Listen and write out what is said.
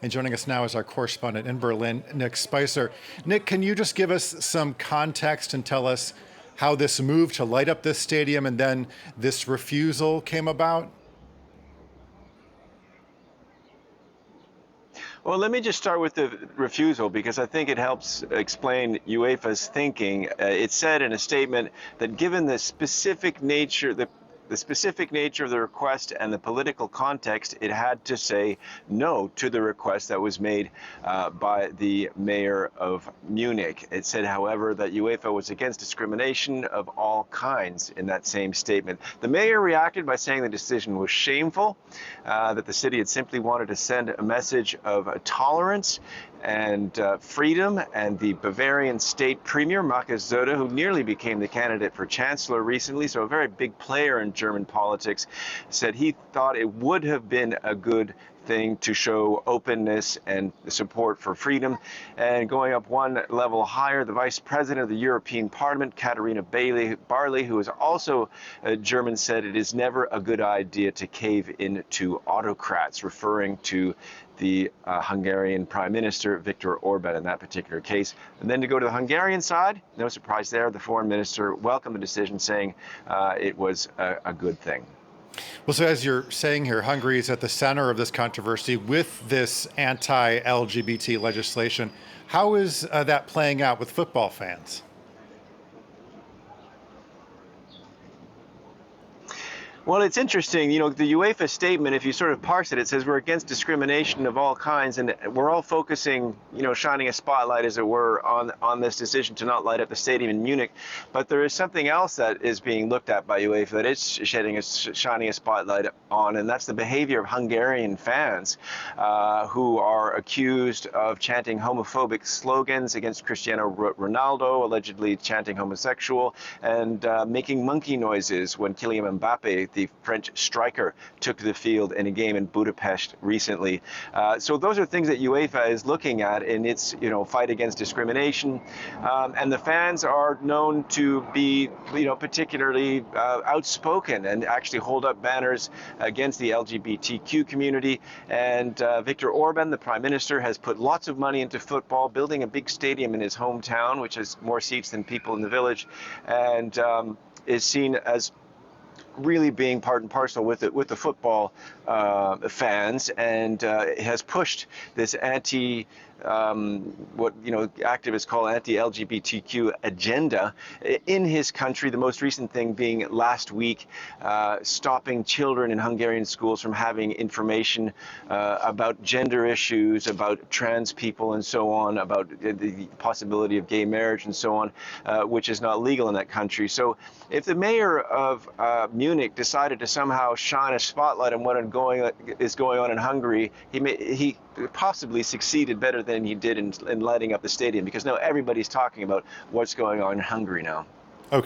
And joining us now is our correspondent in Berlin, Nick Spicer. Nick, can you just give us some context and tell us how this move to light up this stadium and then this refusal came about? Well, let me just start with the refusal because I think it helps explain UEFA's thinking. It said in a statement that given the specific nature of the request and the political context, it had to say no to the request that was made by the mayor of Munich. It said, however, that UEFA was against discrimination of all kinds in that same statement. The mayor reacted by saying the decision was shameful, that the city had simply wanted to send a message of tolerance and freedom, and the Bavarian state premier, Markus Söder, who nearly became the candidate for chancellor recently, so a very big player in German politics, said he thought it would have been a good thing to show openness and support for freedom. And going up one level higher, the vice president of the European Parliament, Katharina Barley, who is also German, said it is never a good idea to cave in to autocrats, referring to the Hungarian Prime Minister, Viktor Orban, in that particular case. And then to go to the Hungarian side, no surprise there, the foreign minister welcomed the decision, saying it was a good thing. Well, so as you're saying here, Hungary is at the center of this controversy with this anti-LGBT legislation. How is that playing out with football fans? Well, it's interesting, the UEFA statement, if you sort of parse it, it says we're against discrimination of all kinds, and we're all focusing, shining a spotlight, as it were, on this decision to not light up the stadium in Munich. But there is something else that is being looked at by UEFA that is shining a spotlight on, and that's the behavior of Hungarian fans who are accused of chanting homophobic slogans against Cristiano Ronaldo, allegedly chanting homosexual, and making monkey noises when Kylian Mbappe, the French striker, took the field in a game in Budapest recently. So those are things that UEFA is looking at in its fight against discrimination. And the fans are known to be particularly outspoken and actually hold up banners against the LGBTQ community. And Viktor Orban, the prime minister, has put lots of money into football, building a big stadium in his hometown, which has more seats than people in the village, and is seen as really being part and parcel with the football fans, and has pushed this what activists call anti-LGBTQ agenda in his country. The most recent thing being last week, stopping children in Hungarian schools from having information about gender issues, about trans people and so on, about the possibility of gay marriage and so on, which is not legal in that country. So if the mayor of Munich decided to somehow shine a spotlight on what is going on in Hungary, he possibly succeeded better than he did in lighting up the stadium, because now everybody's talking about what's going on in Hungary now. Okay.